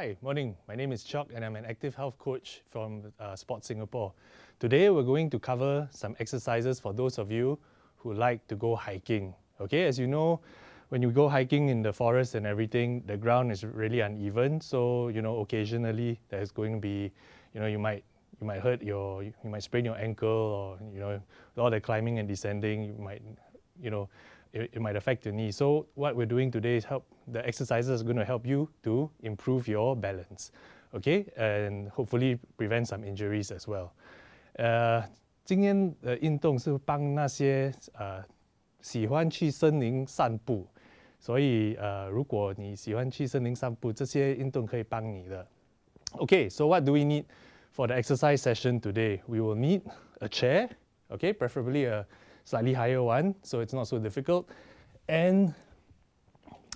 Hi, morning. My name is Cheok and I'm an active health coach from Sports Singapore. Today we're going to cover some exercises for those of you who like to go hiking. Okay, as you know, when you go hiking in the forest and everything, the ground is really uneven. So, occasionally there's going to be, you might you might sprain your ankle, or, with all the climbing and descending, you might, it might affect your knee. So what we're doing today is the exercises are going to help you to improve your balance, okay, and hopefully prevent some injuries as well. 今天的运动是帮那些喜欢去森林散步，所以如果你喜欢去森林散步，这些运动可以帮你的。Okay, so what do we need for the exercise session today? We will need a chair, okay, preferably a slightly higher one so it's not so difficult, and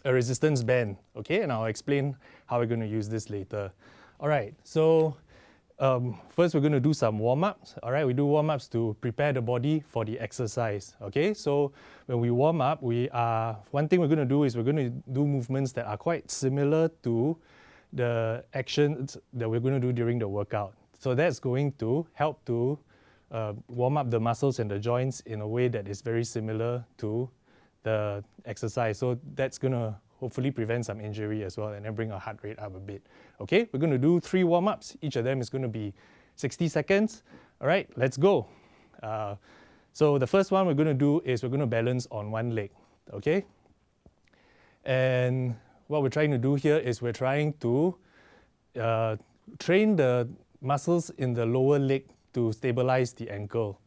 a resistance band, okay, and I'll explain how we're going to use this later. All right, so first we're going to do some warm-ups. All right, we do warm-ups to prepare the body for the exercise. Okay, so when we warm up, one thing we're going to do is we're going to do movements that are quite similar to the actions that we're going to do during the workout. So that's going to help to warm up the muscles and the joints in a way that is very similar to the exercise. So that's going to hopefully prevent some injury as well, and then bring our heart rate up a bit. Okay, we're going to do 3 warm-ups. Each of them is going to be 60 seconds. All right, let's go. So the first one we're going to do is we're going to balance on one leg. Okay, and what we're trying to do here is we're trying to train the muscles in the lower leg to stabilize the ankle.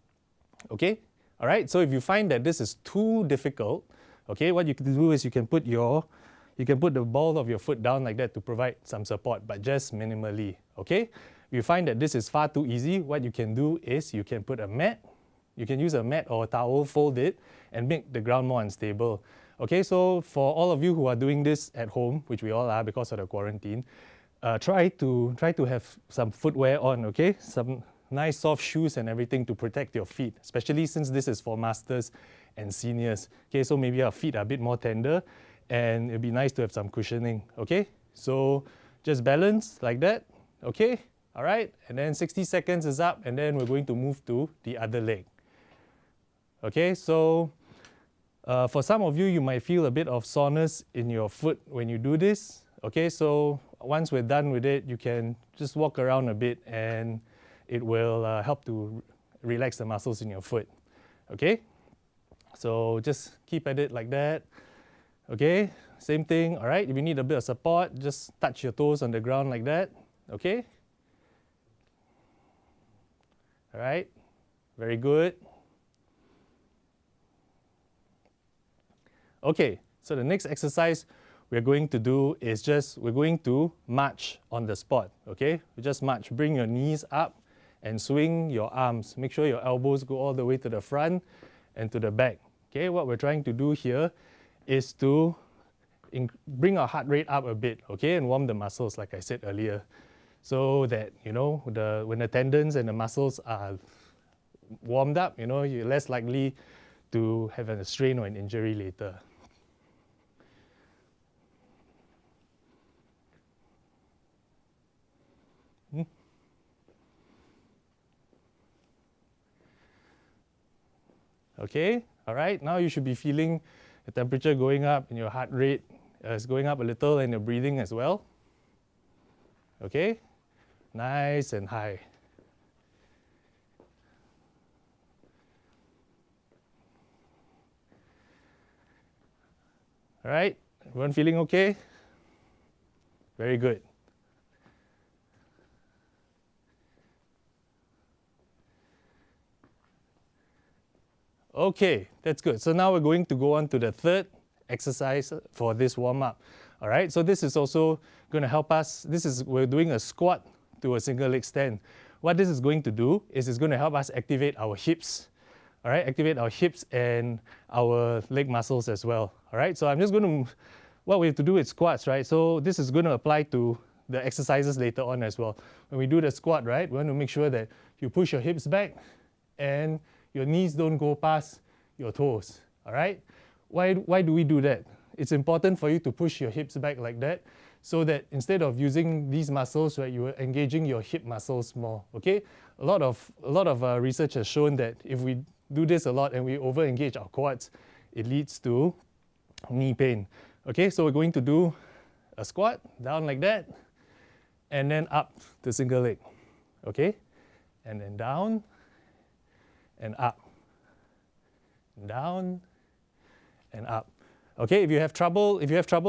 Okay, all right, so if you find that this is too difficult, okay, what you can do is you can put the ball of your foot down like that to provide some support, but just minimally. Okay, if you find that this is far too easy, what you can do is you can put a mat. You can use a mat or a towel, fold it, and make the ground more unstable. Okay, so for all of you who are doing this at home, which we all are because of the quarantine, try to have some footwear on. Okay, some nice soft shoes and everything to protect your feet, especially since this is for masters and seniors. Okay, so maybe our feet are a bit more tender and it'd be nice to have some cushioning. Okay, so just balance like that. Okay, all right, and then 60 seconds is up, and then we're going to move to the other leg. Okay, so for some of you, you might feel a bit of soreness in your foot when you do this. Okay, so once we're done with it, you can just walk around a bit and it will help to relax the muscles in your foot. Okay, so just keep at it like that. Okay, same thing. All right, if you need a bit of support, just touch your toes on the ground like that. Okay, all right, very good. Okay, so the next exercise we're going to do is we're going to march on the spot. Okay, we just march. Bring your knees up and swing your arms. Make sure your elbows go all the way to the front and to the back. Okay, what we're trying to do here is to bring our heart rate up a bit, okay, and warm the muscles, like I said earlier, so that, when the tendons and the muscles are warmed up, you're less likely to have a strain or an injury later. Okay, all right, now you should be feeling the temperature going up and your heart rate is going up a little, and your breathing as well. Okay, nice and high. All right, everyone feeling okay? Very good. Okay, that's good. So now we're going to go on to the third exercise for this warm-up. All right, so this is also going to help us. We're doing a squat to a single leg stand. What this is going to do is it's going to help us activate our hips. All right, activate our hips and our leg muscles as well. All right, so I'm just going to, what we have to do is squats, right? So this is going to apply to the exercises later on as well. When we do the squat, right, we want to make sure that you push your hips back and your knees don't go past your toes. All right, why do we do that? It's important for you to push your hips back like that so that instead of using these muscles, right, you are engaging your hip muscles more. Okay, a lot of research has shown that if we do this a lot and we over engage our quads, it leads to knee pain. Okay, so we're going to do a squat down like that, and then up to single leg. Okay, and then down and up, down and up. Okay, if you have trouble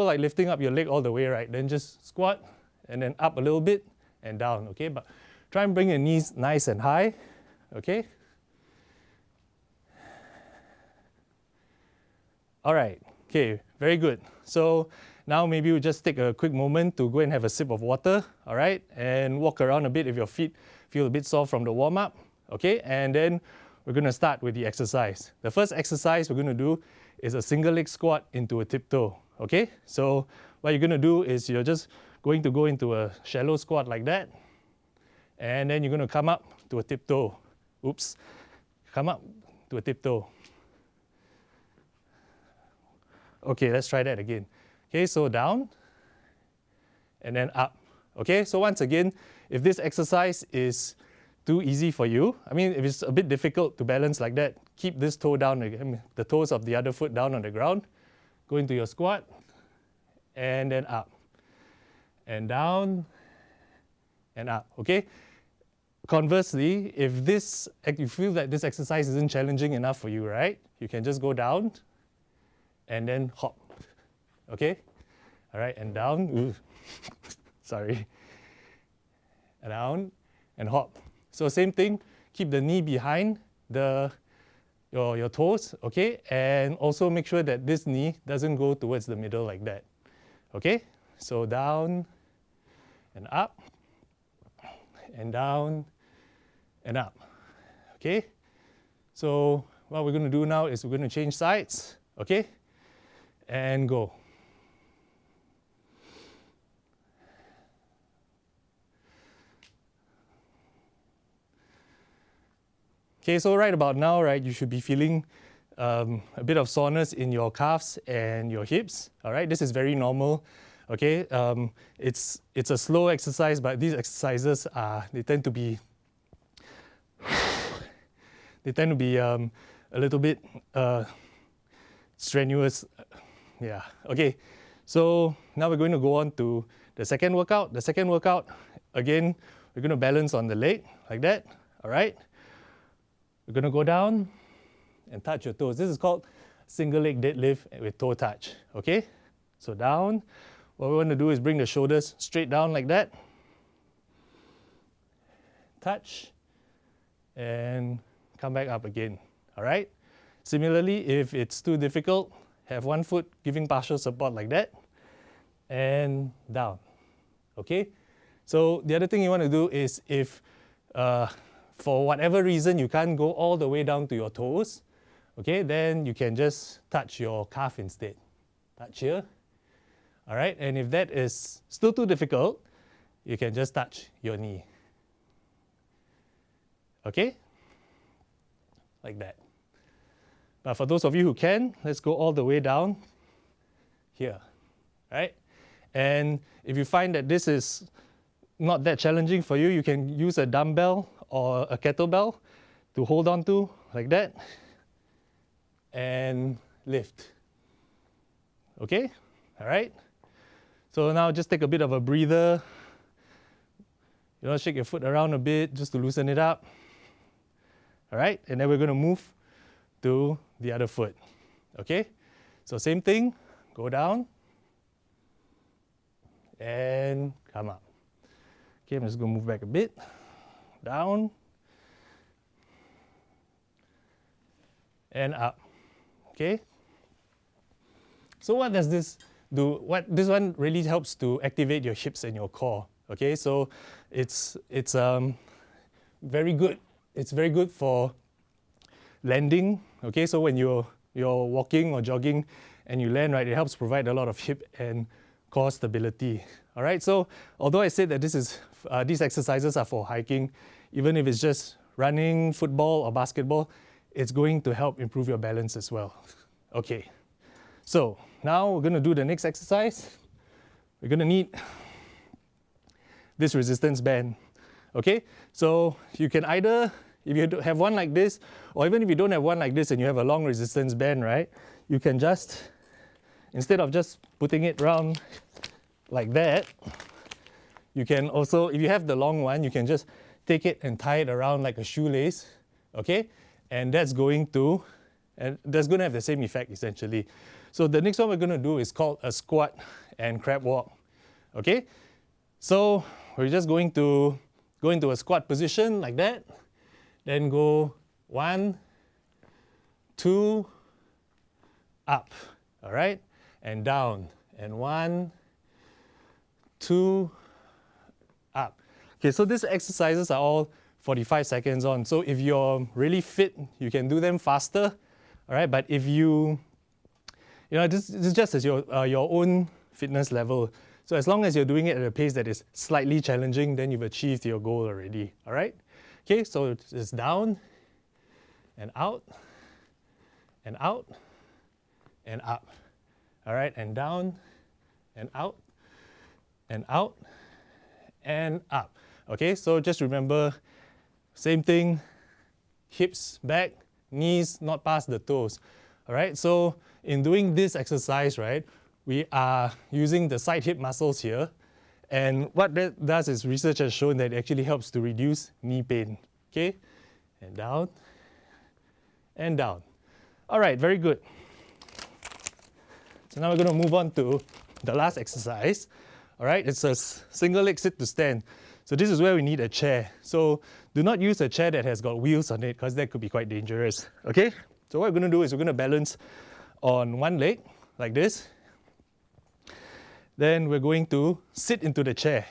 like lifting up your leg all the way, right, then just squat and then up a little bit and down. Okay, but try and bring your knees nice and high. Okay. All right. Okay, very good. So now maybe we'll just take a quick moment to go and have a sip of water. All right, and walk around a bit if your feet feel a bit sore from the warm up. Okay, and then we're going to start with the exercise. The first exercise we're going to do is a single leg squat into a tiptoe. Okay, so what you're going to do is you're just going to go into a shallow squat like that, and then you're going to come up to a tiptoe. Oops, come up to a tiptoe. Okay, let's try that again. Okay, so down and then up. Okay, so once again, if this exercise is too easy for you, I mean, if it's a bit difficult to balance like that, keep this toe down, the toes of the other foot down on the ground. Go into your squat and then up and down and up. Okay. Conversely, if you feel that this exercise isn't challenging enough for you, right, you can just go down and then hop. Okay. All right, and down. Ooh. Sorry. And down and hop. So same thing, keep the knee behind your toes, okay? And also make sure that this knee doesn't go towards the middle like that, okay? So down and up and down and up, okay? So what we're going to do now is we're going to change sides, okay? And go. Okay, so right about now, right, you should be feeling a bit of soreness in your calves and your hips. All right, this is very normal. Okay, it's a slow exercise, but these exercises they tend to be a little bit strenuous. Yeah. Okay. So now we're going to go on to the second workout. The second workout, again, we're going to balance on the leg like that. All right. We're going to go down and touch your toes. This is called single leg deadlift with toe touch. Okay. So down. What we want to do is bring the shoulders straight down like that. Touch and come back up again. All right. Similarly, if it's too difficult, have one foot giving partial support like that and down. Okay. So the other thing you want to do is if for whatever reason you can't go all the way down to your toes, okay, then you can just touch your calf instead. Touch here. All right. And if that is still too difficult, you can just touch your knee. Okay. Like that. But for those of you who can, let's go all the way down here, right? And if you find that this is not that challenging for you, you can use a dumbbell or a kettlebell to hold on to like that and lift. Okay? All right? So now just take a bit of a breather. You know, shake your foot around a bit just to loosen it up. All right? And then we're going to move to the other foot. Okay? So same thing, go down and come up. Okay, I'm just going to move back a bit. Down and up. Okay? So what does this do? This one really helps to activate your hips and your core. Okay? So it's very good. It's very good for landing. Okay, so when you're walking or jogging and you land, right, it helps provide a lot of hip and core stability. All right, so although I said that these exercises are for hiking, even if it's just running, football or basketball, it's going to help improve your balance as well. Okay, so now we're going to do the next exercise. we're going to need this resistance band. Okay, so you can either, if you have one like this, or even if you don't have one like this and you have a long resistance band, right, you can just, instead of just putting it round like that, you can also, if you have the long one, you can just take it and tie it around like a shoelace, okay, and that's going to have the same effect essentially. So the next one we're going to do is called a squat and crab walk, okay. So we're just going to go into a squat position like that, then go 1, 2, up, all right, and down, and 1, 2, up. Okay, so these exercises are all 45 seconds on. So if you're really fit, you can do them faster, all right, but if this is just as your own fitness level. So as long as you're doing it at a pace that is slightly challenging, then you've achieved your goal already, all right? Okay, so it's down, and out, and out, and up, all right? And down, and out, and out, and up. Okay, so just remember, same thing, hips back, knees not past the toes, all right? So in doing this exercise, right, we are using the side hip muscles here, and what that does is research has shown that it actually helps to reduce knee pain. Okay, and down, and down. All right, very good. So now we're going to move on to the last exercise. All right, it's a single leg sit to stand. So this is where we need a chair. So do not use a chair that has got wheels on it, because that could be quite dangerous. Okay, so what we're going to do is we're going to balance on one leg like this. Then we're going to sit into the chair,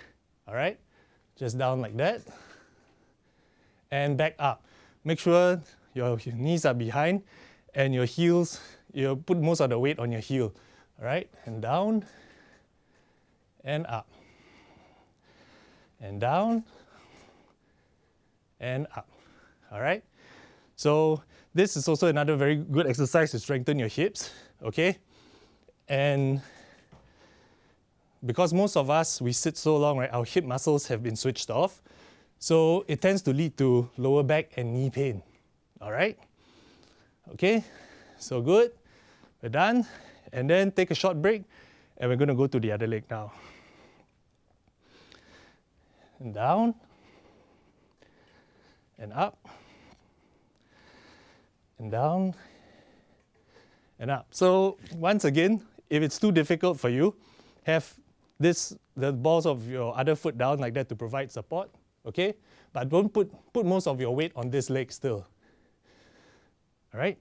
all right? Just down like that, and back up. Make sure your knees are behind, and your heels, you put most of the weight on your heel, all right? And down, and up, and down, and up, all right? So this is also another very good exercise to strengthen your hips, okay? And because most of us, we sit so long, right, our hip muscles have been switched off. So it tends to lead to lower back and knee pain, all right? Okay, so good, we're done. And then take a short break, and we're going to go to the other leg now. And down, and up, and down, and up. So once again, if it's too difficult for you, have the balls of your other foot down like that to provide support, okay? But don't put most of your weight on this leg still, all right?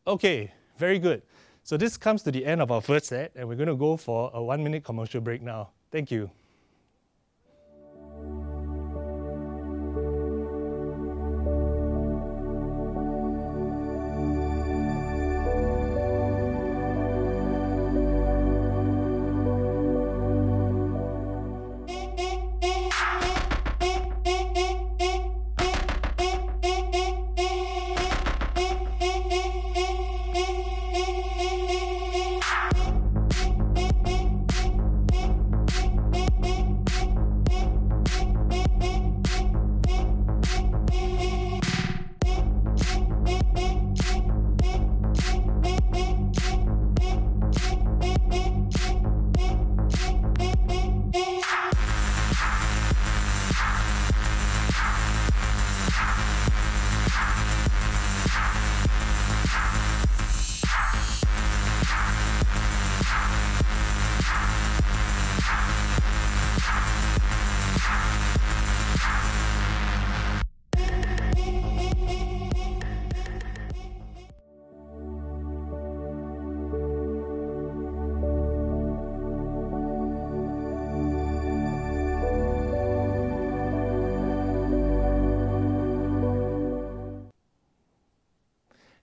Okay, very good. So this comes to the end of our first set, and we're going to go for a 1-minute commercial break now. Thank you.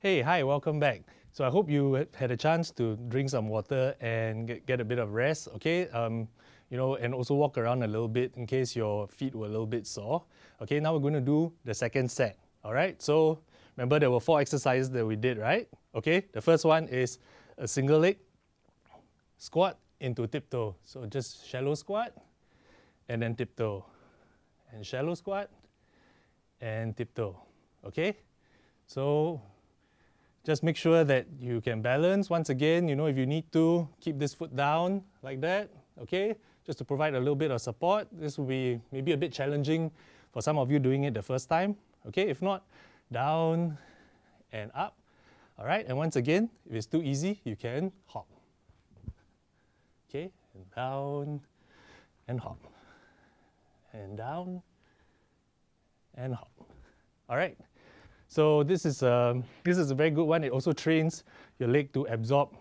Hey, hi, welcome back. So I hope you had a chance to drink some water and get a bit of rest, okay? And also walk around a little bit in case your feet were a little bit sore. Okay, now we're going to do the second set, all right? So Remember, there were 4 exercises that we did, right? Okay, the first one is a single leg squat into tiptoe. So just shallow squat and then tiptoe, and shallow squat and tiptoe. Okay, so just make sure that you can balance. Once again, if you need to, keep this foot down like that, okay? Just to provide a little bit of support. This will be maybe a bit challenging for some of you doing it the first time, okay? If not, down and up, all right? And once again, if it's too easy, you can hop, okay? And down and hop, and down and hop, all right? So this is a very good one. It also trains your leg to absorb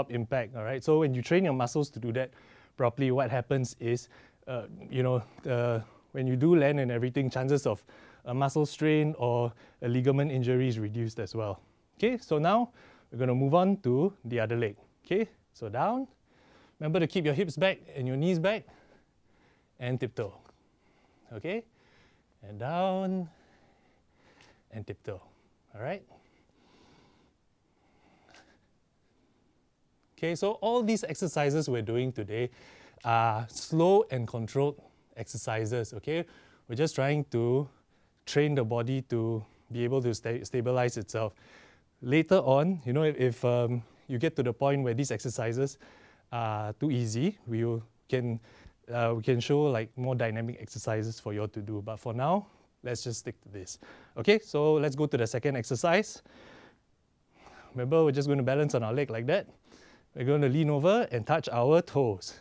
impact, all right? So when you train your muscles to do that properly, what happens is, when you do land and everything, chances of a muscle strain or a ligament injury is reduced as well. Okay, so now we're going to move on to the other leg. Okay, so down. Remember to keep your hips back and your knees back, and tiptoe. Okay, and down and tiptoe. All right. Okay, so all these exercises we're doing today are slow and controlled exercises. Okay, we're just trying to train the body to be able to stabilize itself. Later on, if you get to the point where these exercises are too easy, we can show like more dynamic exercises for you all to do. But for now, let's just stick to this. Okay, so let's go to the second exercise. Remember, we're just going to balance on our leg like that. We're going to lean over and touch our toes.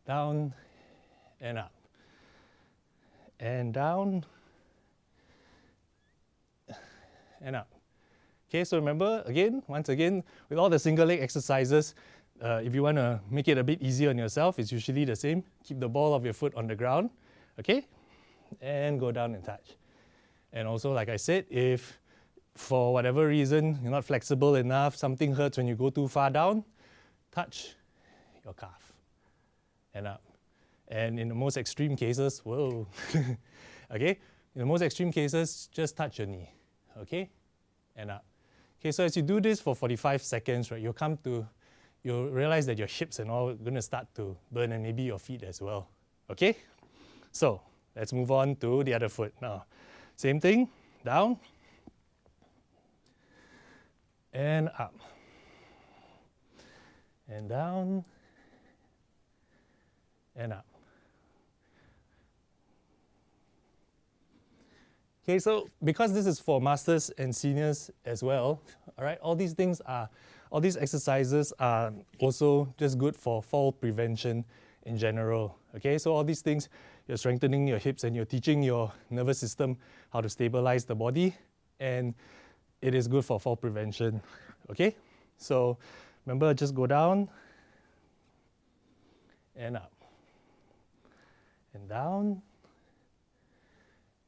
Down and up. And down and up. Okay, so remember, once again, with all the single leg exercises, if you want to make it a bit easier on yourself, it's usually the same. Keep the ball of your foot on the ground, okay? And go down and touch. And also, like I said, if for whatever reason you're not flexible enough, something hurts when you go too far down, touch your calf and up. And in the most extreme cases, whoa, okay? In the most extreme cases, just touch your knee, okay? And up. Okay, so as you do this for 45 seconds, right, you'll realize that your hips and all are going to start to burn, and maybe your feet as well, okay? So let's move on to the other foot now. Same thing, down and up, and down and up. Okay, so because this is for masters and seniors as well, all right, all these exercises are also just good for fall prevention in general. Okay, so all these things, you're strengthening your hips and you're teaching your nervous system how to stabilize the body, and it is good for fall prevention. Okay, so remember, just go down and up, and down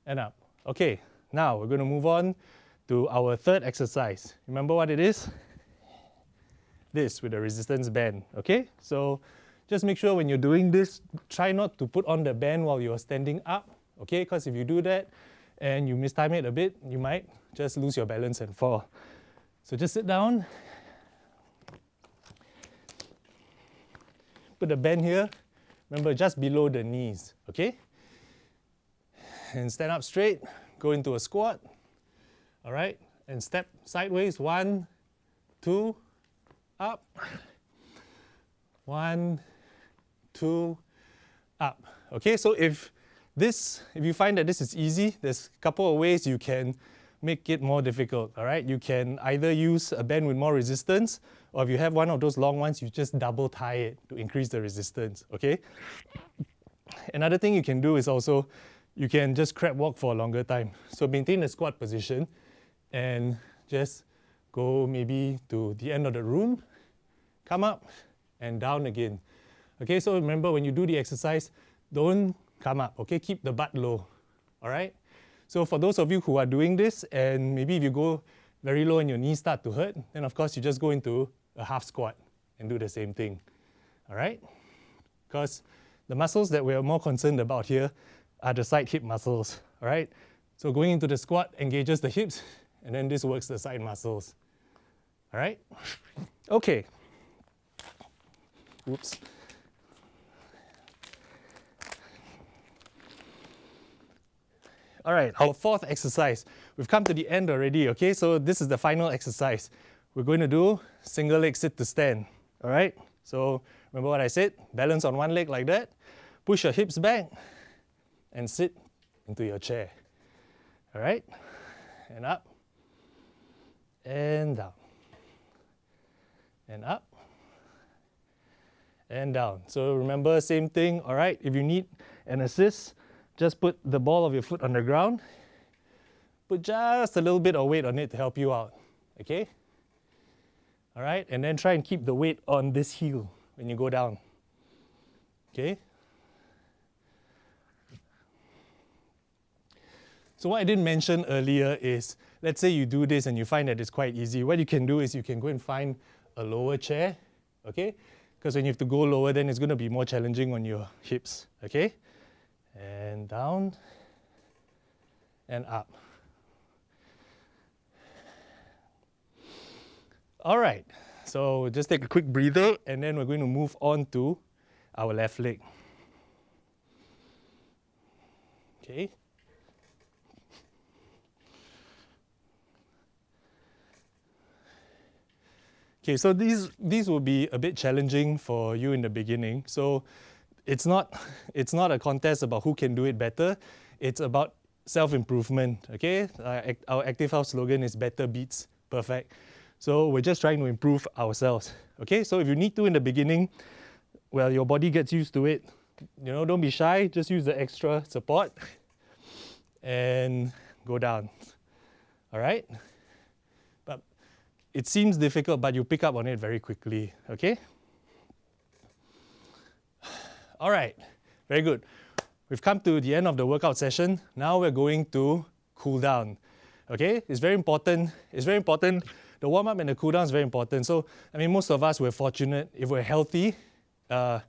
and up. Okay, now we're going to move on to our third exercise. Remember what it is? This with the resistance band, okay? So just make sure when you're doing this, try not to put on the band while you're standing up, okay? Because if you do that and you mistime it a bit, you might just lose your balance and fall. So just sit down. Put the band here, remember, just below the knees, okay? And stand up straight, go into a squat, all right? And step sideways, 1, 2, up. 1, 2, up. Okay, so if you find that this is easy, there's a couple of ways you can make it more difficult, all right? You can either use a band with more resistance, or if you have one of those long ones, you just double tie it to increase the resistance, okay? Another thing you can do is also, you can just crab walk for a longer time. So maintain the squat position and just go maybe to the end of the room, come up and down again. Okay, so remember, when you do the exercise, don't come up, okay? Keep the butt low, all right? So for those of you who are doing this, and maybe if you go very low and your knees start to hurt, then of course you just go into a half squat and do the same thing, all right? Because the muscles that we're more concerned about here are the side hip muscles, all right? So going into the squat engages the hips, and then this works the side muscles. All right? Okay. Oops. All right, our fourth exercise. We've come to the end already, okay? So this is the final exercise. We're going to do single leg sit to stand, all right? So remember what I said? Balance on one leg like that. Push your hips back and sit into your chair. All right? And up. And down. And up. And down. So remember, same thing, all right? If you need an assist, just put the ball of your foot on the ground. Put just a little bit of weight on it to help you out, okay? All right, and then try and keep the weight on this heel when you go down, okay? So what I didn't mention earlier is, let's say you do this and you find that it's quite easy. What you can do is you can go and find a lower chair, okay? Because when you have to go lower, then it's going to be more challenging on your hips, okay? And down and up. All right, so just take a quick breather and then we're going to move on to our left leg. Okay. Okay, so these will be a bit challenging for you in the beginning. So it's not a contest about who can do it better. It's about self-improvement, okay? Our Active Health slogan is better beats perfect. So we're just trying to improve ourselves, okay? So if you need to in the beginning, well, your body gets used to it. You know, don't be shy, just use the extra support and go down, all right? But it seems difficult, but you pick up on it very quickly, okay? All right, very good. We've come to the end of the workout session. Now we're going to cool down. Okay, it's very important. The warm-up and the cool down is very important. So, I mean, most of us, we're fortunate if we're healthy and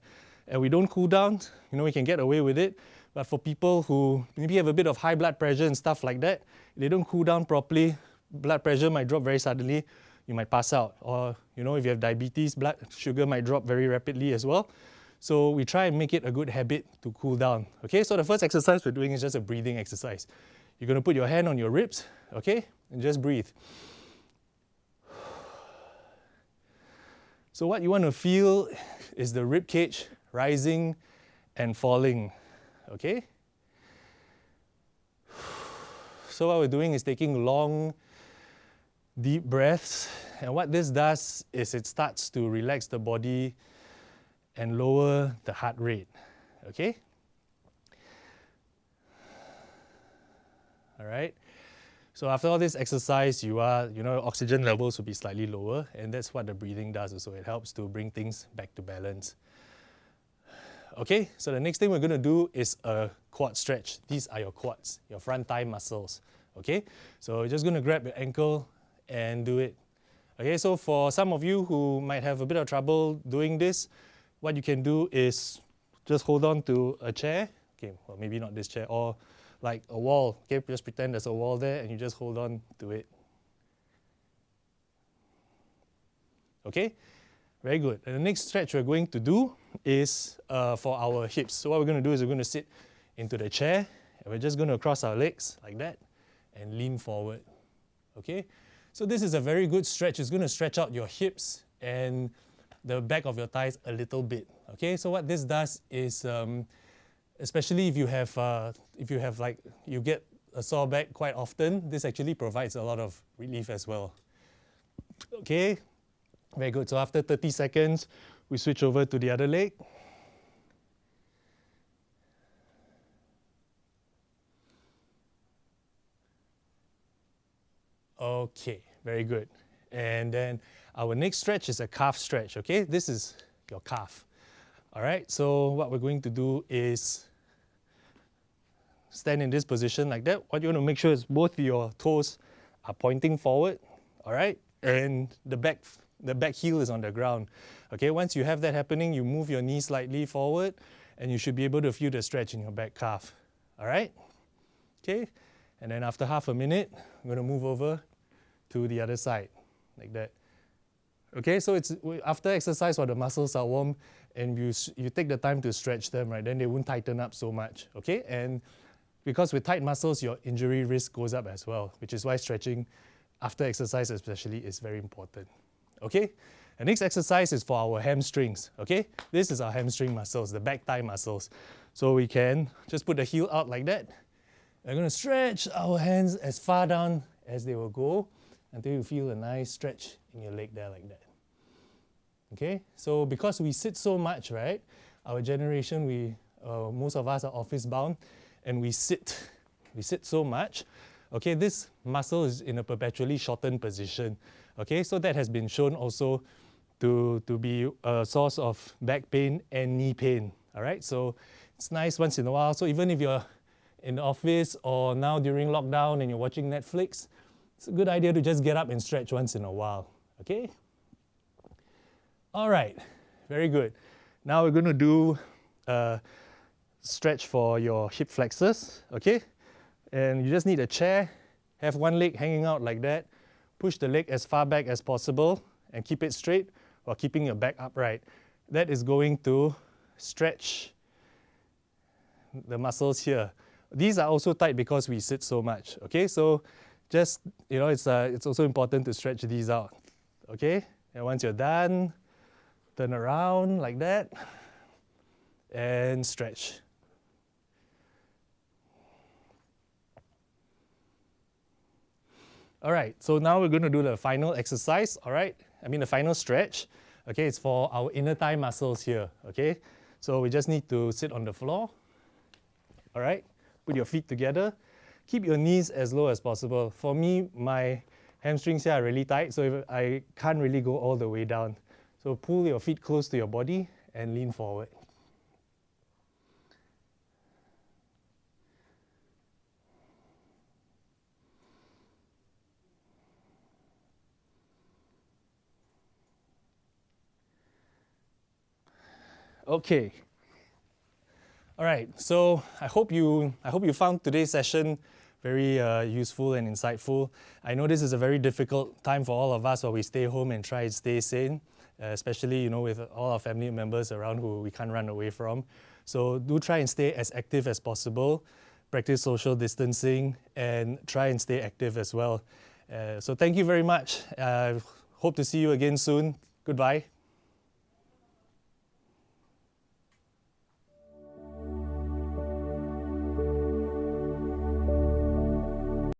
we don't cool down, you know, we can get away with it. But for people who maybe have a bit of high blood pressure and stuff like that, if they don't cool down properly, blood pressure might drop very suddenly, you might pass out. Or, you know, if you have diabetes, blood sugar might drop very rapidly as well. So we try and make it a good habit to cool down. Okay, so the first exercise we're doing is just a breathing exercise. You're going to put your hand on your ribs, okay, and just breathe. So what you want to feel is the rib cage rising and falling, okay? So what we're doing is taking long, deep breaths, and what this does is it starts to relax the body and lower the heart rate, okay? All right. So after all this exercise, oxygen levels will be slightly lower, and that's what the breathing does. So it helps to bring things back to balance. Okay, so the next thing we're going to do is a quad stretch. These are your quads, your front thigh muscles. Okay, so you're just going to grab your ankle and do it. Okay, so for some of you who might have a bit of trouble doing this, what you can do is just hold on to a chair, okay, well maybe not this chair, or like a wall, okay, just pretend there's a wall there and you just hold on to it. Okay, very good. And the next stretch we're going to do is for our hips. So what we're going to do is we're going to sit into the chair and we're just going to cross our legs like that and lean forward, okay? So this is a very good stretch. It's going to stretch out your hips and the back of your thighs a little bit, okay? So what this does is, especially if you get a sore back quite often, this actually provides a lot of relief as well. Okay, very good. So after 30 seconds, we switch over to the other leg. Okay, very good. And then our next stretch is a calf stretch, okay? This is your calf. All right, so what we're going to do is stand in this position like that. What you want to make sure is both your toes are pointing forward, all right? And the back heel is on the ground. Okay, once you have that happening, you move your knee slightly forward and you should be able to feel the stretch in your back calf. All right? Okay, And then after half a minute, I'm going to move over to the other side, like that. Okay, so it's after exercise while the muscles are warm and you take the time to stretch them, right, then they won't tighten up so much, okay? And because with tight muscles, your injury risk goes up as well, which is why stretching after exercise especially is very important, okay? The next exercise is for our hamstrings, okay? This is our hamstring muscles, the back thigh muscles. So we can just put the heel out like that. We're going to stretch our hands as far down as they will go until you feel a nice stretch in your leg there like that. Okay, so because we sit so much, right? Our generation, most of us are office bound and we sit so much. Okay, this muscle is in a perpetually shortened position. Okay, so that has been shown also to be a source of back pain and knee pain. All right, so it's nice once in a while. So even if you're in the office or now during lockdown and you're watching Netflix, it's a good idea to just get up and stretch once in a while, okay? All right, very good. Now we're going to do a stretch for your hip flexors, okay? And you just need a chair, have one leg hanging out like that, push the leg as far back as possible and keep it straight while keeping your back upright. That is going to stretch the muscles here. These are also tight because we sit so much, okay? So just, it's also important to stretch these out, okay? And once you're done, turn around like that and stretch. All right, so now we're going to do the final exercise, all right? The final stretch. Okay, it's for our inner thigh muscles here, okay? So we just need to sit on the floor, all right? Put your feet together. Keep your knees as low as possible. For me, my hamstrings here are really tight, so I can't really go all the way down. So pull your feet close to your body and lean forward. Okay. All right, so I hope you found today's session very useful and insightful. I know this is a very difficult time for all of us while we stay home and try and stay sane, especially with all our family members around who we can't run away from. So do try and stay as active as possible, practice social distancing, and try and stay active as well. So thank you very much. Hope to see you again soon. Goodbye.